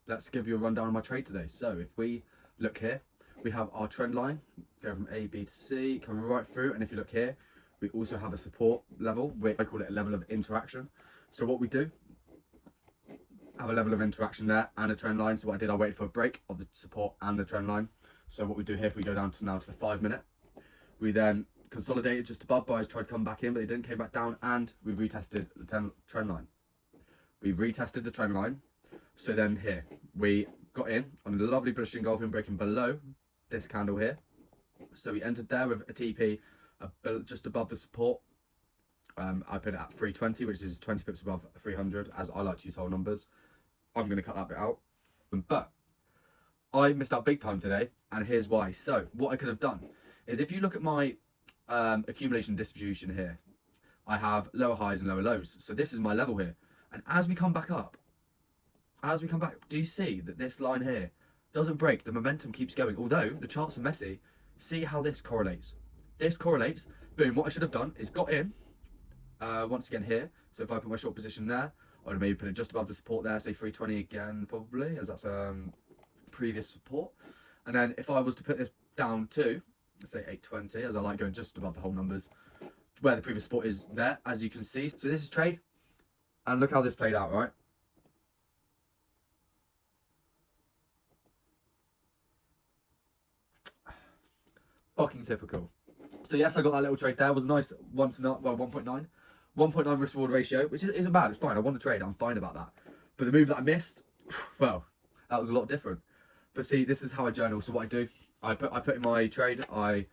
let's give you a rundown of my trade today. So if we look here, we have our trend line, go from A, B to C, coming right through. And if you look here, we also have a support level, which I call it a level of interaction. So what we do, have a level of interaction there and a trend line. So what I did, I waited for a break of the support and the trend line. So what we do here, if we go down to now to the 5 minute, we then consolidated just above. Buyers tried to come back in, but they didn't, came back down, and we retested the trend line. We retested the trend line. So then here, we got in on a lovely bullish engulfing, breaking below this candle here. So we entered there with a TP just above the support. I put it at 320, which is 20 pips above 300, as I like to use whole numbers. I'm going to cut that bit out. But I missed out big time today, and here's why. So what I could have done is, if you look at my accumulation distribution here, I have lower highs and lower lows. So this is my level here. And as we come back up, do you see that this line here doesn't break? The momentum keeps going. Although the charts are messy, see how this correlates. This correlates. Boom. What I should have done is got in once again here. So if I put my short position there, I would have maybe put it just above the support there, say 320 again, probably, as that's previous support. And then if I was to put this down to, let's say 820, as I like going just above the whole numbers, where the previous support is there, as you can see. So this is trade, and look how this played out, right? Fucking typical. So yes, I got that little trade there. It was a nice 1.9. 1.9 risk reward ratio, which isn't bad. It's fine. I won the trade. I'm fine about that. But the move that I missed, well, that was a lot different. But see, this is how I journal. So what I do, I put in my trade. I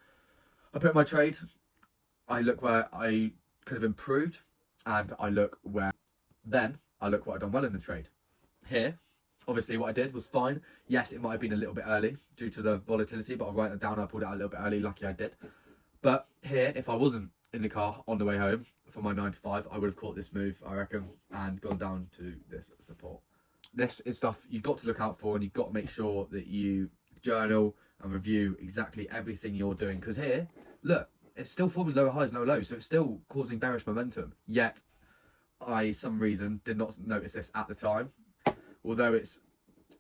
put in my trade. I look where I could have improved, and I look where then I look what I've done well in the trade. Here, obviously, what I did was fine. Yes, it might have been a little bit early due to the volatility, but I'll write that down. I pulled it out a little bit early. Lucky I did. But here, if I wasn't in the car on the way home for my 9 to 5, I would have caught this move, I reckon, and gone down to this support. This is stuff you've got to look out for, and you've got to make sure that you journal and review exactly everything you're doing. Because here, look, it's still forming lower highs, lower lows, so it's still causing bearish momentum. Yet, I, some reason, did not notice this at the time. Although it's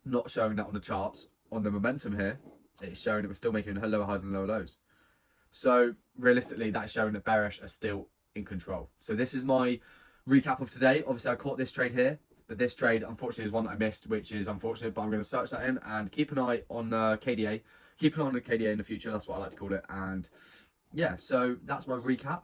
not showing that on the charts, on the momentum here, it's showing it was still making lower highs and lower lows. So realistically, that's showing that bearish are still in control. So this is my recap of today. Obviously, I caught this trade here, but this trade, unfortunately, is one that I missed, which is unfortunate, but I'm going to search that in and keep an eye on KDA. Keep an eye on the KDA in the future. That's what I like to call it. And yeah, so that's my recap.